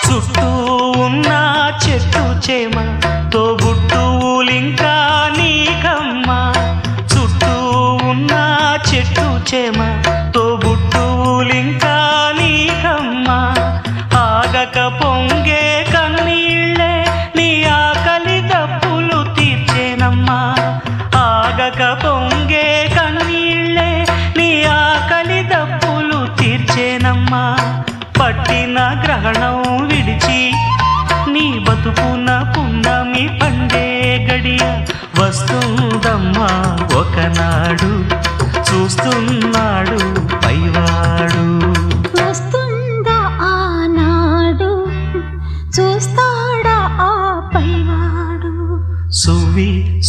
చుట్టూ ఉన్న చెట్టు చేమ తోబుట్టువులింకా నీకమ్మా. చుట్టూ ఉన్న చెట్టు చేమ తోబుట్టువులింకా నీకమ్మా. ఆగక పొంగే కన్నీళ్ళే నీ ఆకలి దప్పులు తీర్చేనమ్మా. ఆగక పొంగే కన్నీళ్ళే నీ ఆకలి దప్పులు తీర్చేనమ్మా. పట్టిన గ్రహణం విడిచి నీ బతుకున పున్నమి పండే గడియ వస్తుందమ్మా ఒకనాడు. చూస్తున్నాడు పైవాడు. వస్తుందా ఆనాడు, చూస్తాడా ఆ పైవాడు. సువి